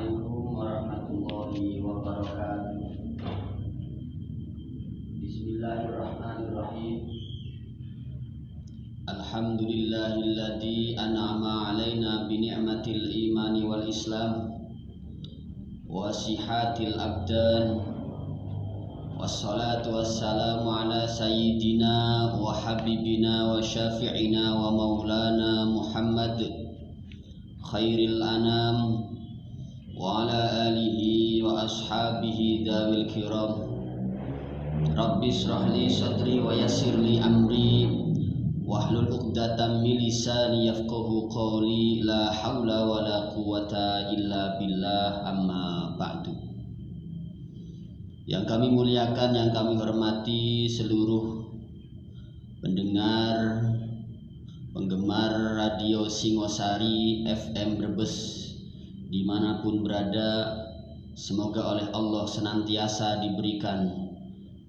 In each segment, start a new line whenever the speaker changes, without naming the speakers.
Assalamualaikum warahmatullahi wabarakatuh. Bismillahirrahmanirrahim. Alhamdulillahilladzi an'ama alaina bi ni'matil imani wal islam wa sihatil abdan. Wassalatu wassalamu ala sayyidina wa habibina wa syafi'ina wa maulana Muhammad khairil anam wa ala alihi wa ashabihi dawil kiram. Rabbi shrah li sadri wa yassir li amri wahlul 'uqdatam min lisani yafqahu qawli. La haula wa la quwwata illa billah, amma ba'du. Yang kami muliakan, yang kami hormati seluruh pendengar, penggemar Radio Singosari FM Brebes dimanapun berada, semoga oleh Allah senantiasa diberikan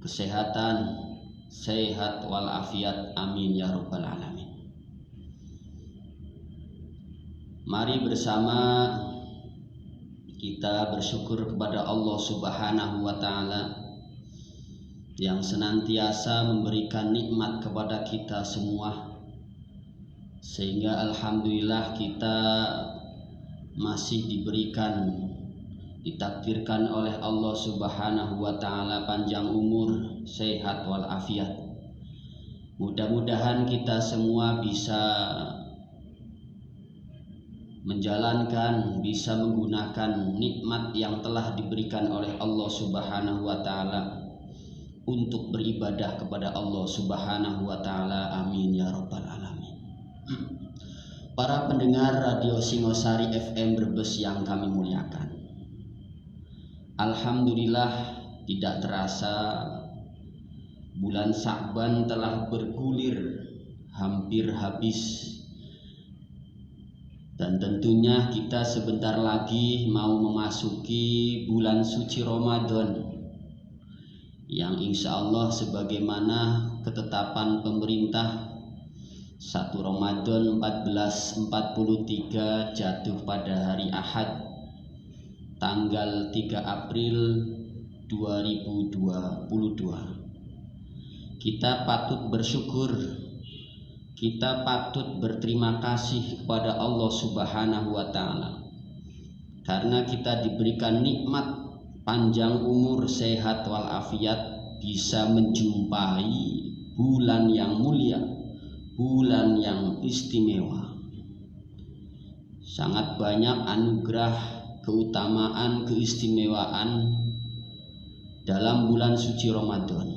kesehatan, sehat walafiat, amin ya rabbal alamin. Mari bersama kita bersyukur kepada Allah Subhanahu wa ta'ala yang senantiasa memberikan nikmat kepada kita semua, sehingga alhamdulillah kita masih diberikan, ditakdirkan oleh Allah Subhanahu wa ta'ala panjang umur, sehat walafiat. Mudah-mudahan kita semua bisa menjalankan, bisa menggunakan nikmat yang telah diberikan oleh Allah Subhanahu wa ta'ala untuk beribadah kepada Allah Subhanahu wa ta'ala, amin ya rabbal alamin. Para pendengar Radio Singosari FM Brebes yang kami muliakan, alhamdulillah tidak terasa bulan Sya'ban telah bergulir hampir habis. Dan tentunya kita sebentar lagi mau memasuki bulan suci Ramadan, yang insya Allah sebagaimana ketetapan pemerintah 1 Ramadan 1443 jatuh pada hari Ahad tanggal 3 April 2022. Kita patut bersyukur, kita patut berterima kasih kepada Allah Subhanahu wa ta'ala karena kita diberikan nikmat panjang umur, sehat walafiat, bisa menjumpai bulan yang mulia, bulan yang istimewa. Sangat banyak anugerah, keutamaan, keistimewaan dalam bulan suci Ramadan.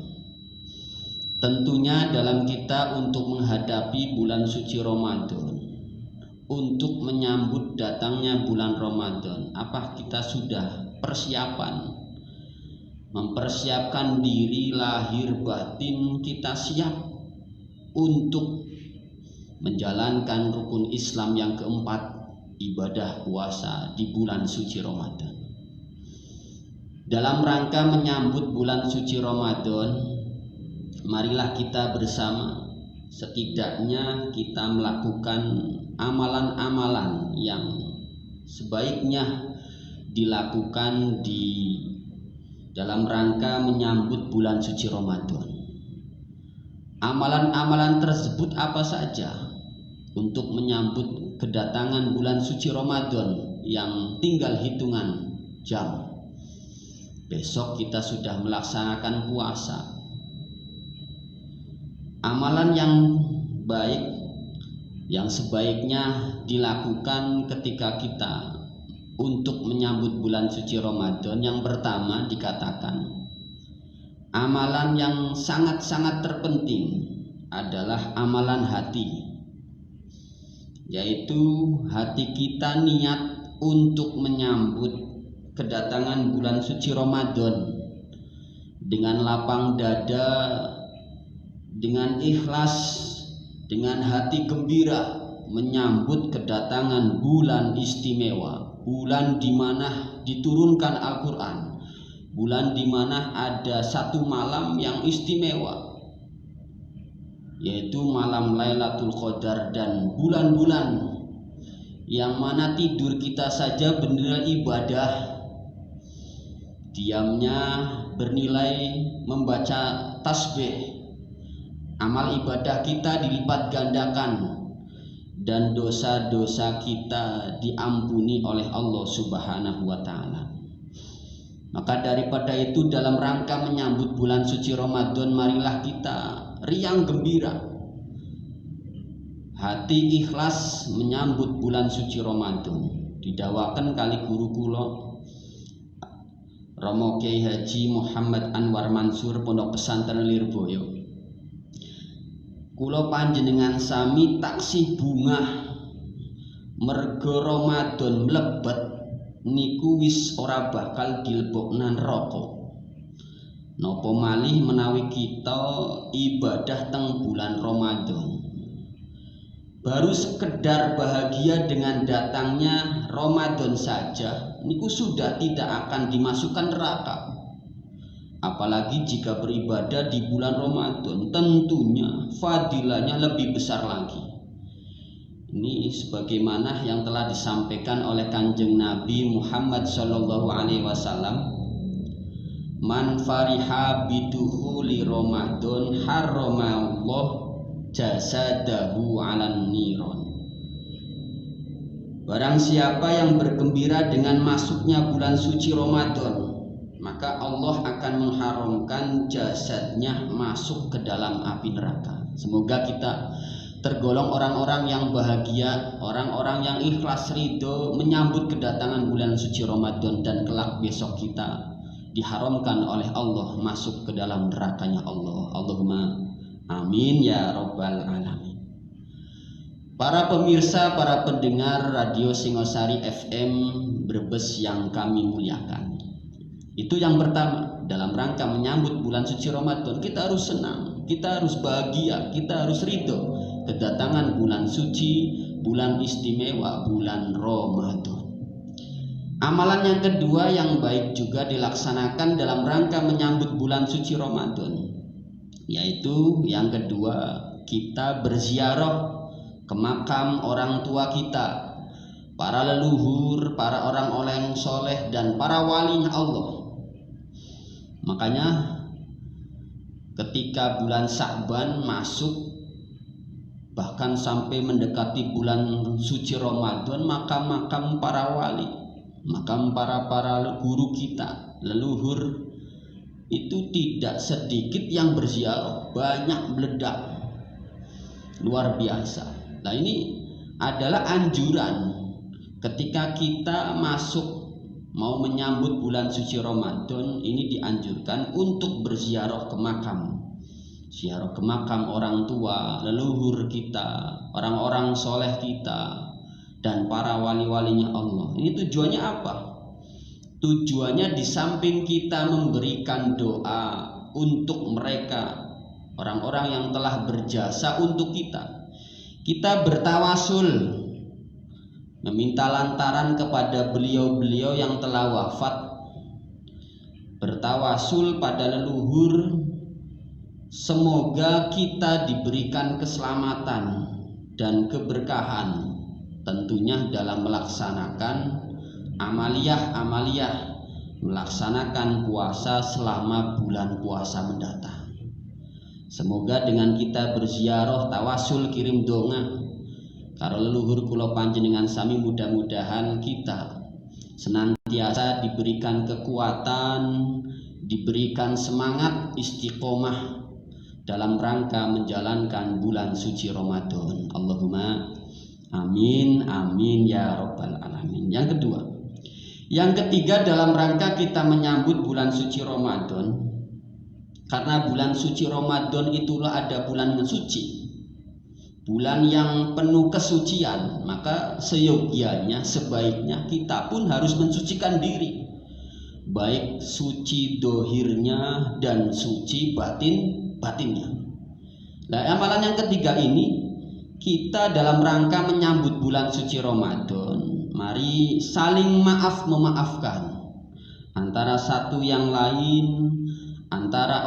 Tentunya dalam kita untuk menghadapi bulan suci Ramadan, untuk menyambut datangnya bulan Ramadan, apa kita sudah persiapan, mempersiapkan diri lahir batin kita siap untuk menjalankan rukun Islam yang keempat, ibadah puasa di bulan suci Ramadan. Dalam rangka menyambut bulan suci Ramadan, marilah kita bersama setidaknya kita melakukan amalan-amalan yang sebaiknya dilakukan di dalam rangka menyambut bulan suci Ramadan. Amalan-amalan tersebut apa saja untuk menyambut kedatangan bulan suci Ramadan yang tinggal hitungan jam? Besok kita sudah melaksanakan puasa. Amalan yang baik yang sebaiknya dilakukan ketika kita untuk menyambut bulan suci Ramadan, yang pertama dikatakan amalan yang sangat-sangat terpenting adalah amalan hati, yaitu hati kita niat untuk menyambut kedatangan bulan suci Ramadan dengan lapang dada, dengan ikhlas, dengan hati gembira menyambut kedatangan bulan istimewa, bulan di mana diturunkan Al-Quran, bulan di mana ada satu malam yang istimewa, yaitu malam Lailatul Qadar, dan bulan-bulan yang mana tidur kita saja bernilai ibadah, diamnya bernilai membaca tasbih, amal ibadah kita dilipat gandakan, dan dosa-dosa kita diampuni oleh Allah Subhanahu wa Ta'ala. Maka daripada itu, dalam rangka menyambut bulan suci Ramadan, marilah kita riang gembira, hati ikhlas menyambut bulan suci Ramadan. Didawakan kali guru kula Romo Kyai Haji Muhammad Anwar Mansur Pondok Pesantren Lirboyo, kula panjenengan sami taksih bungah mergo Ramadan mlebet niku wis ora bakal dilebokna neraka. Napa malih menawi kita ibadah teng bulan Ramadan, baru sekedar bahagia dengan datangnya Ramadan saja niku sudah tidak akan dimasukkan neraka. Apalagi jika beribadah di bulan Ramadan, tentunya fadilahnya lebih besar lagi. Ini sebagaimana yang telah disampaikan oleh Kanjeng Nabi Muhammad sallallahu alaihi wasallam, man fariha bidukhuli Ramadan harramallah jasadahu 'alan niron. Barang siapa yang bergembira dengan masuknya bulan suci Ramadan, maka Allah akan mengharamkan jasadnya masuk ke dalam api neraka. Semoga kita tergolong orang-orang yang bahagia, orang-orang yang ikhlas ridho menyambut kedatangan bulan suci Ramadan, dan kelak besok kita diharamkan oleh Allah masuk ke dalam nerakanya Allah. Allahumma amin ya rabbal alamin. Para pemirsa, para pendengar Radio Singosari FM Brebes yang kami muliakan, itu yang pertama, dalam rangka menyambut bulan suci Ramadan kita harus senang, kita harus bahagia, kita harus ridho kedatangan bulan suci, bulan istimewa, bulan Ramadan. Amalan yang kedua yang baik juga dilaksanakan dalam rangka menyambut bulan suci Ramadan, yaitu yang kedua, kita berziarah ke makam orang tua kita, para leluhur, para orang-orang soleh, dan para wali Allah. Makanya ketika bulan Sya'ban masuk, bahkan sampai mendekati bulan suci Ramadan, makam-makam para wali, makam para guru kita, leluhur, itu tidak sedikit yang berziarah, banyak meledak, luar biasa. Nah, ini adalah anjuran ketika kita masuk mau menyambut bulan suci Ramadan, ini dianjurkan untuk berziarah ke makam, ziarah ke makam orang tua, leluhur kita, orang-orang soleh kita, dan para wali-walinya Allah. Ini tujuannya apa? Tujuannya di samping kita memberikan doa untuk mereka, orang-orang yang telah berjasa untuk kita, kita bertawasul, meminta lantaran kepada beliau-beliau yang telah wafat, bertawasul pada leluhur, semoga kita diberikan keselamatan dan keberkahan, tentunya dalam melaksanakan amaliyah, melaksanakan puasa selama bulan puasa mendatang. Semoga dengan kita berziarah, tawasul, kirim donga karo leluhur kula panjenengan sami, mudah-mudahan kita senantiasa diberikan kekuatan, diberikan semangat istiqomah dalam rangka menjalankan bulan suci Ramadan. Allahumma amin amin ya rabbal alamin. Yang kedua, yang ketiga, dalam rangka kita menyambut bulan suci Ramadan, karena bulan suci Ramadan itulah ada bulan suci, bulan yang penuh kesucian, maka seyogianya, sebaiknya kita pun harus mensucikan diri, baik suci dohirnya dan suci batinnya. Nah, amalan yang ketiga ini, kita dalam rangka menyambut bulan suci Ramadan, mari saling memaafkan antara satu yang lain, antara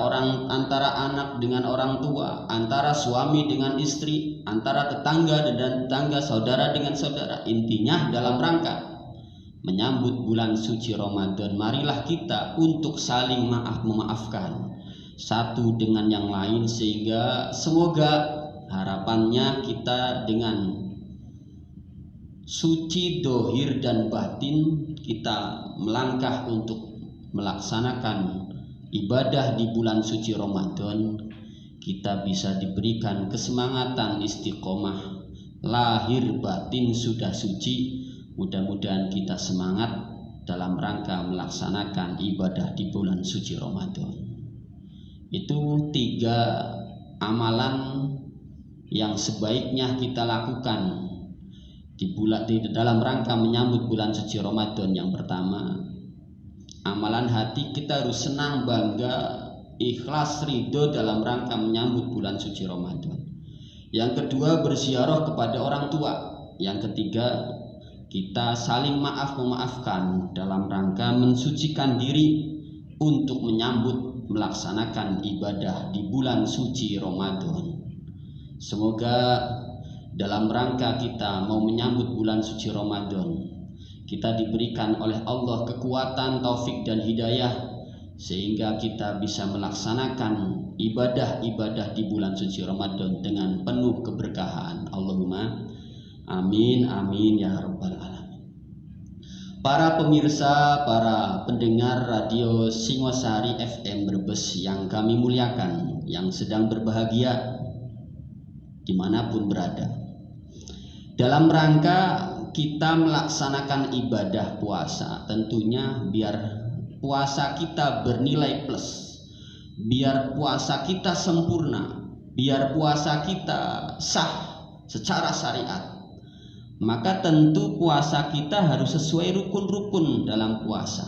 anak dengan orang tua, antara suami dengan istri, antara tetangga dan tetangga, saudara dengan saudara. Intinya dalam rangka menyambut bulan suci Ramadan, marilah kita untuk saling memaafkan satu dengan yang lain, sehingga semoga harapannya kita dengan suci dohir dan batin kita melangkah untuk melaksanakan ibadah di bulan suci Ramadan, kita bisa diberikan kesemangatan istiqomah, lahir batin sudah suci. Mudah-mudahan kita semangat dalam rangka melaksanakan ibadah di bulan suci Ramadan. Itu 3 amalan yang sebaiknya kita lakukan di dalam rangka menyambut bulan suci Ramadan. Yang pertama, amalan hati, kita harus senang, bangga, ikhlas, ridho dalam rangka menyambut bulan suci Ramadan. Yang kedua, berziarah kepada orang tua. Yang ketiga, kita saling memaafkan dalam rangka mensucikan diri untuk menyambut melaksanakan ibadah di bulan suci Ramadan. Semoga dalam rangka kita mau menyambut bulan suci Ramadan, kita diberikan oleh Allah kekuatan, taufik dan hidayah, sehingga kita bisa melaksanakan ibadah-ibadah di bulan suci Ramadan dengan penuh keberkahan. Allahumma amin, amin ya rabbal alamin. Para pemirsa, para pendengar radio Singosari FM Brebes yang kami muliakan, yang sedang berbahagia dimanapun berada, dalam rangka kita melaksanakan ibadah puasa, tentunya biar puasa kita bernilai plus, biar puasa kita sempurna, biar puasa kita sah secara syariat, maka tentu puasa kita harus sesuai rukun-rukun dalam puasa.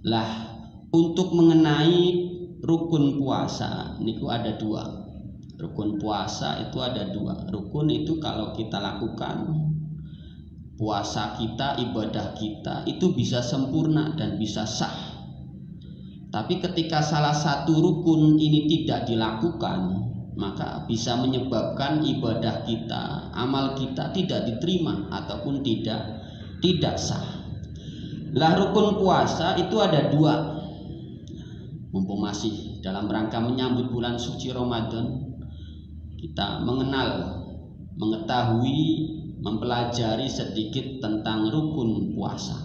Lah, untuk mengenai rukun puasa niku ada 2. Rukun puasa itu ada 2. Rukun itu kalau kita lakukan, puasa kita, ibadah kita itu bisa sempurna dan bisa sah. Tapi ketika salah satu rukun ini tidak dilakukan, maka bisa menyebabkan ibadah kita, amal kita tidak diterima ataupun tidak sah. Lah, rukun puasa itu ada 2. Mumpung masih dalam rangka menyambut bulan suci Ramadan, kita mengetahui, mempelajari sedikit tentang rukun puasa.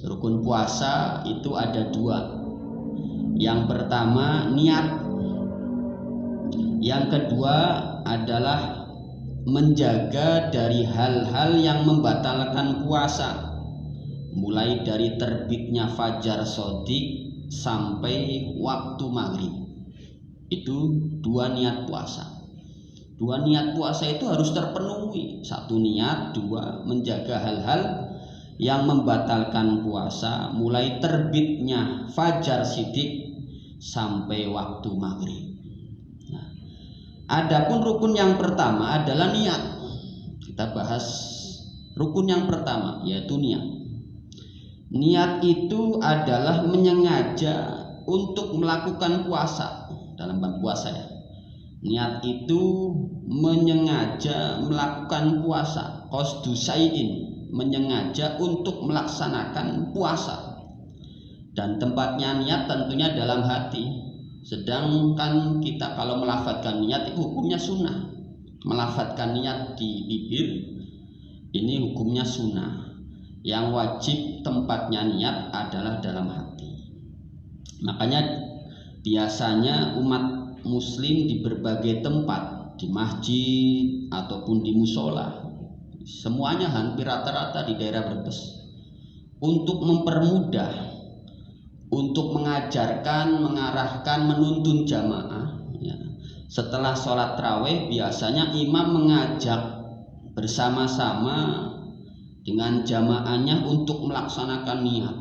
Rukun puasa itu ada 2. Yang pertama, niat. Yang kedua adalah menjaga dari hal-hal yang membatalkan puasa, mulai dari terbitnya fajar shadiq sampai waktu maghrib. Itu 2 niat puasa. 2 niat puasa itu harus terpenuhi. 1 niat, 2 menjaga hal-hal yang membatalkan puasa, mulai terbitnya fajar shadiq sampai waktu maghrib. Adapun rukun yang pertama adalah niat. Kita bahas rukun yang pertama, yaitu niat. Niat itu adalah menyengaja untuk melakukan puasa. Dalam bab puasa ya, niat itu menyengaja melakukan puasa. Qasdu syai'in, menyengaja untuk melaksanakan puasa. Dan tempatnya niat tentunya dalam hati. Sedangkan kita kalau melafadzkan niat itu hukumnya sunnah. Melafadzkan niat di bibir ini hukumnya sunnah. Yang wajib tempatnya niat adalah dalam hati. Makanya biasanya umat muslim di berbagai tempat, di masjid ataupun di musola, semuanya hampir rata-rata di daerah Brebes, untuk mempermudah, untuk mengajarkan, mengarahkan, menuntun jamaah ya. Setelah sholat tarawih biasanya imam mengajak bersama-sama dengan jamaahnya untuk melaksanakan niat.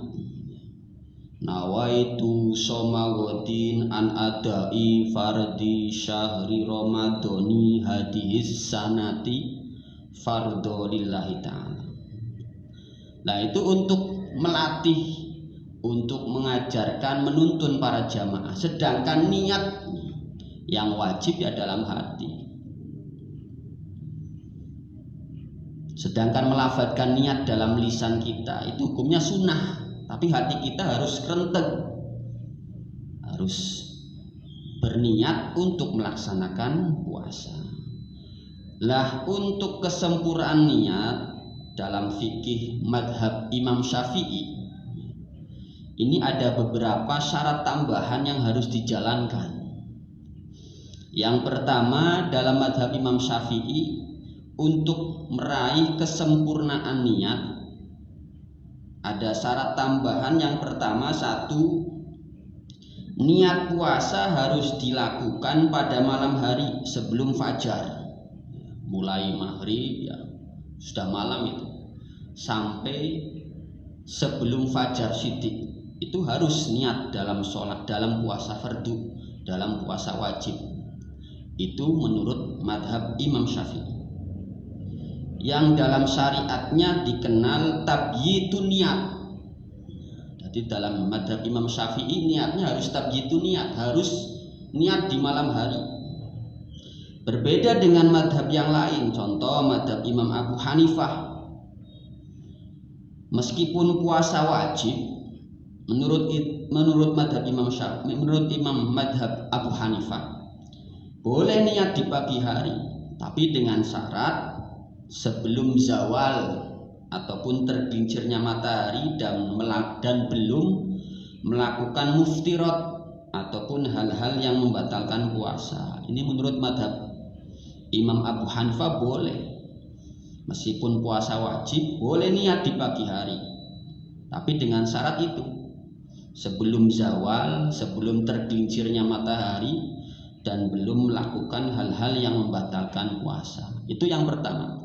Nawaitu soma wadin an adai fardi syahri ramadhani hadis sanati fardhu lillahi ta'ala. Nah, itu untuk melatih untuk mengajarkan, menuntun para jamaah, sedangkan niat yang wajib ya dalam hati. Sedangkan melafadzkan niat dalam lisan kita itu hukumnya sunnah, tapi hati kita harus renteng, harus berniat untuk melaksanakan puasa. Lah untuk kesempurnaan niat dalam fikih madhab Imam Syafi'i ini ada beberapa syarat tambahan yang harus dijalankan. Yang pertama, dalam madhab Imam Syafi'i, untuk meraih kesempurnaan niat ada syarat tambahan. Yang pertama, satu, niat puasa harus dilakukan pada malam hari sebelum fajar. Mulai maghrib ya sudah malam itu sampai sebelum fajar sidik, itu harus niat dalam sholat, dalam puasa fardu, dalam puasa wajib. Itu menurut madhab Imam Syafi'i, yang dalam syariatnya dikenal tabyitun niat. Jadi dalam madhab Imam Syafi'i niatnya harus tabyitun niat, harus niat di malam hari. Berbeda dengan madhab yang lain, contoh madhab Imam Abu Hanifah, meskipun puasa wajib, menurut madhab Imam Syafi'i, menurut Imam madhab Abu Hanifah boleh niat di pagi hari, tapi dengan syarat sebelum zawal ataupun tergelincirnya matahari dan belum melakukan muftirat ataupun hal-hal yang membatalkan puasa. Ini menurut madhab Imam Abu Hanifah boleh, meskipun puasa wajib boleh niat di pagi hari, tapi dengan syarat itu sebelum zawal, sebelum tergelincirnya matahari dan belum melakukan hal-hal yang membatalkan puasa. Itu yang pertama.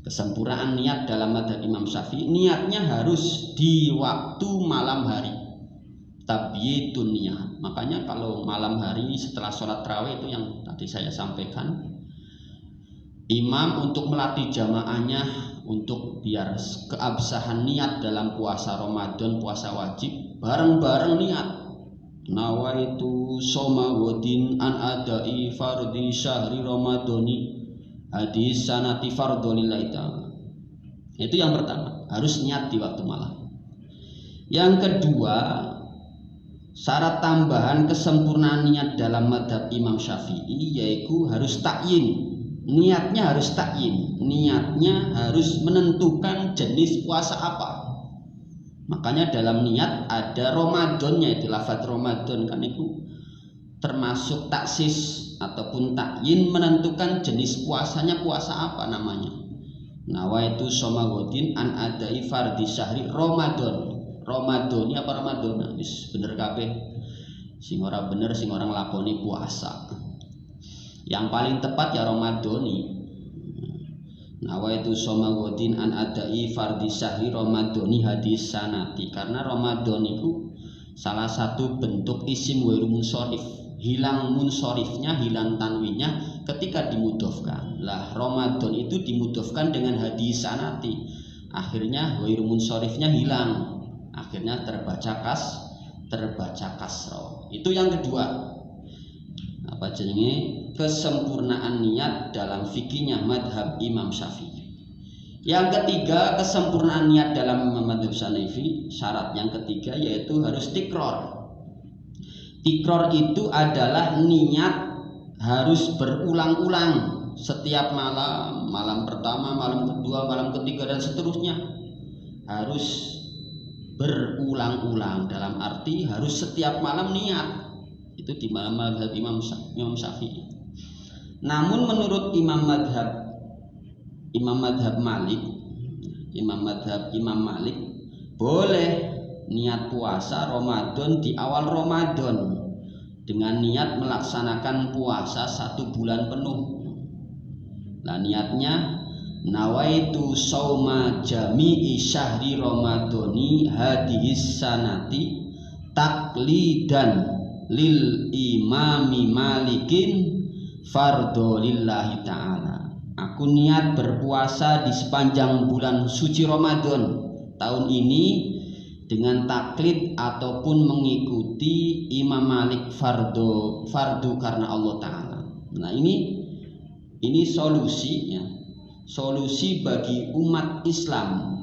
Kesempurnaan niat dalam madhab Imam Syafi'i, niatnya harus di waktu malam hari, tabyitun niat. Makanya kalau malam hari setelah sholat tarawih itu yang tadi saya sampaikan, imam untuk melatih jamaahnya untuk biar keabsahan niat dalam puasa Ramadan, puasa wajib, bareng-bareng niat. Nawaitu soma wadin an adai fardhi syahri ramadhani hadis sanati fardholillahi ta'ala. Itu yang pertama, harus niat di waktu malam. Yang kedua, syarat tambahan kesempurnaan niat dalam madhab Imam Syafi'i yaitu harus takyin. Niatnya harus takyin, niatnya harus menentukan jenis puasa apa. Makanya dalam niat ada Ramadannya, itu lafaz Ramadan kan itu termasuk taksis ataupun takyin, menentukan jenis puasanya puasa apa namanya. Nawaitu somagodin an adai fardhi syahri Ramadan. Ramadhani apa Ramadana? Wis bener kabeh. Sing ora bener sing orang lakoni puasa. Yang paling tepat ya Ramadhani. Nawaitu somagodin an adai fardhi syahri Ramadhani hadis sanati. Karena Ramadan itu salah satu bentuk isim ghairu munsharif, hilang munsorifnya, hilang tanwinnya ketika dimudhofkan. Lah Ramadan itu dimudhofkan dengan hadis sanati, akhirnya ghairu munsorifnya hilang, akhirnya terbaca kasroh. Itu yang kedua, apa jenenge, kesempurnaan niat dalam fikihnya madhab Imam Syafi'i. Yang ketiga, kesempurnaan niat dalam madhab Syafi'i, syarat yang ketiga yaitu harus tikror. Tikror itu adalah niat harus berulang-ulang setiap malam, malam pertama, malam kedua, malam ketiga dan seterusnya. Harus berulang-ulang dalam arti harus setiap malam niat. Itu di malam madhab Imam Syafi'i. Namun menurut Imam madhab Malik, Imam Malik boleh niat puasa Ramadan di awal Ramadan dengan niat melaksanakan puasa 1 bulan penuh. Nah niatnya nawaitu sauma jami'i syahri ramadhani hadis sanati taklidan lil imami malikin fardhu lillahi ta'ala. Aku niat berpuasa di sepanjang bulan suci Ramadan tahun ini dengan taklid ataupun mengikuti Imam Malik fardu karena Allah Ta'ala. Nah ini solusinya, solusi bagi umat Islam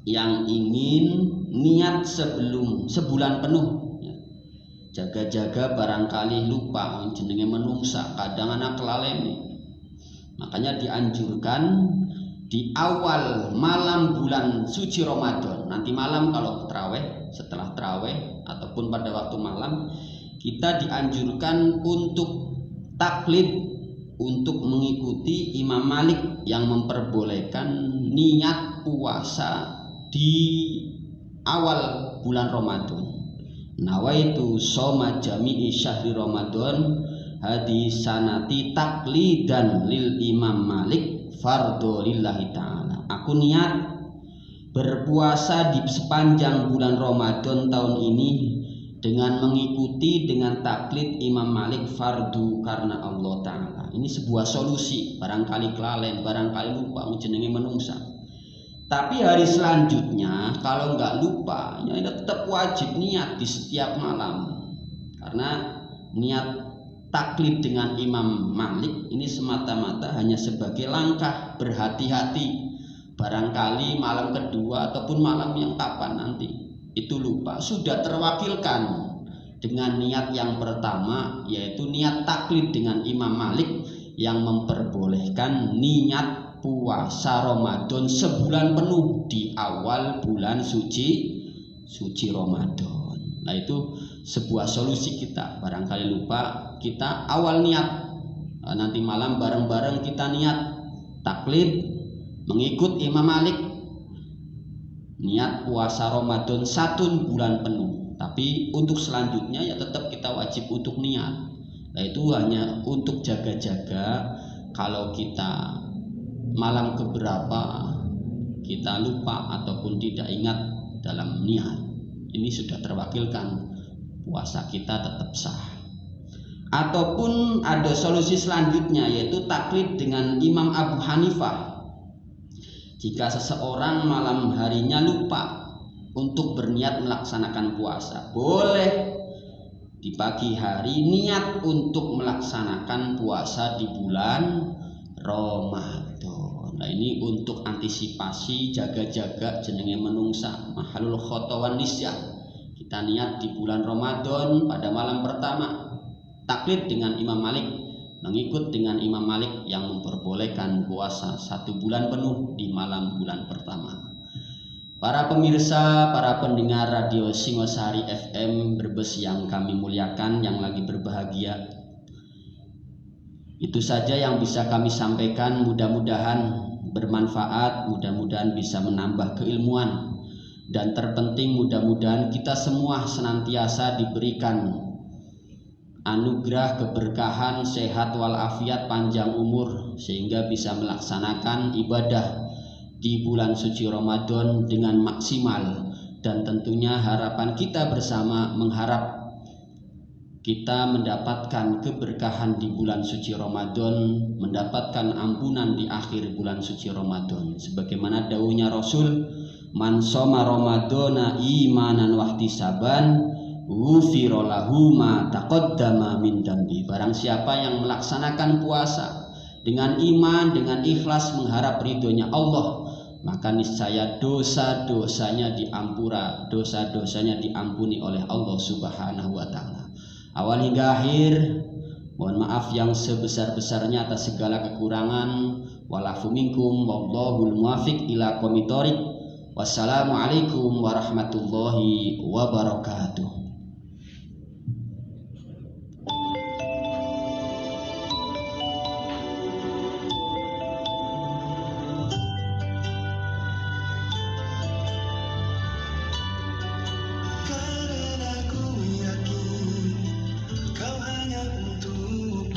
yang ingin niat sebelum sebulan penuh ya. Jaga-jaga barangkali lupa jenenge menungsa, kadang anak kelalene. Makanya dianjurkan di awal malam bulan suci Ramadan, nanti malam kalau terawih, setelah terawih ataupun pada waktu malam, kita dianjurkan untuk taklid, untuk mengikuti Imam Malik yang memperbolehkan niat puasa di awal bulan Ramadan. Nawaitu shoma jami'i syahri Ramadan hadis sanati taklidan lil Imam Malik fardhu lillahi ta'ala. Aku niat berpuasa di sepanjang bulan Ramadan tahun ini dengan mengikuti dengan taklid Imam Malik fardu karena Allah Ta'ala. Ini sebuah solusi, barangkali kelalen, barangkali lupa jenenge menungsa. Tapi hari selanjutnya kalau nggak lupa ya tetap wajib niat di setiap malam. Karena niat taklid dengan Imam Malik ini semata-mata hanya sebagai langkah berhati-hati. Barangkali malam kedua ataupun malam yang kapan nanti itu lupa, sudah terwakilkan dengan niat yang pertama, yaitu niat taklid dengan Imam Malik yang memperbolehkan niat puasa Ramadan sebulan penuh di awal bulan suci Ramadan. Nah itu sebuah solusi kita, barangkali lupa kita awal niat, nanti malam bareng-bareng kita niat taklid mengikut Imam Malik, niat puasa Ramadan 1 bulan penuh. Tapi untuk selanjutnya ya tetap kita wajib untuk niat. Nah itu hanya untuk jaga-jaga kalau kita malam keberapa kita lupa ataupun tidak ingat dalam niat, ini sudah terwakilkan, puasa kita tetap sah. Ataupun ada solusi selanjutnya, yaitu taklid dengan Imam Abu Hanifah. Jika seseorang malam harinya lupa untuk berniat melaksanakan puasa, boleh di pagi hari niat untuk melaksanakan puasa di bulan Ramadan. Nah ini untuk antisipasi, jaga-jaga jenenge menungsa, mahalul khotawan nisyan. Kita niat di bulan Ramadan pada malam pertama taklid dengan Imam Malik, mengikut dengan Imam Malik yang memperbolehkan puasa 1 bulan penuh di malam bulan pertama. Para pemirsa, para pendengar Radio Singosari FM Brebes yang kami muliakan, yang lagi berbahagia, itu saja yang bisa kami sampaikan. Mudah-mudahan bermanfaat, mudah-mudahan bisa menambah keilmuan, dan terpenting mudah-mudahan kita semua senantiasa diberikan anugerah keberkahan, sehat walafiat, panjang umur, sehingga bisa melaksanakan ibadah di bulan suci Ramadan dengan maksimal. Dan tentunya harapan kita bersama mengharap kita mendapatkan keberkahan di bulan suci Ramadan, mendapatkan ampunan di akhir bulan suci Ramadan. Sebagaimana dawuhnya Rasul, man shoma Ramadana imanan wahtisaban ghufira lahu ma taqaddama min dambi. Barang siapa yang melaksanakan puasa dengan iman, dengan ikhlas mengharap ridhonya Allah, maka niscaya dosa-dosanya diampura, dosa-dosanya diampuni oleh Allah Subhanahu wa taala. Awal hingga akhir, mohon maaf yang sebesar-besarnya atas segala kekurangan. Walafu minkum wallahul muwaffiq ila aqwamit thoriq. Wassalamualaikum warahmatullahi wabarakatuh.
Kau hanya untukku.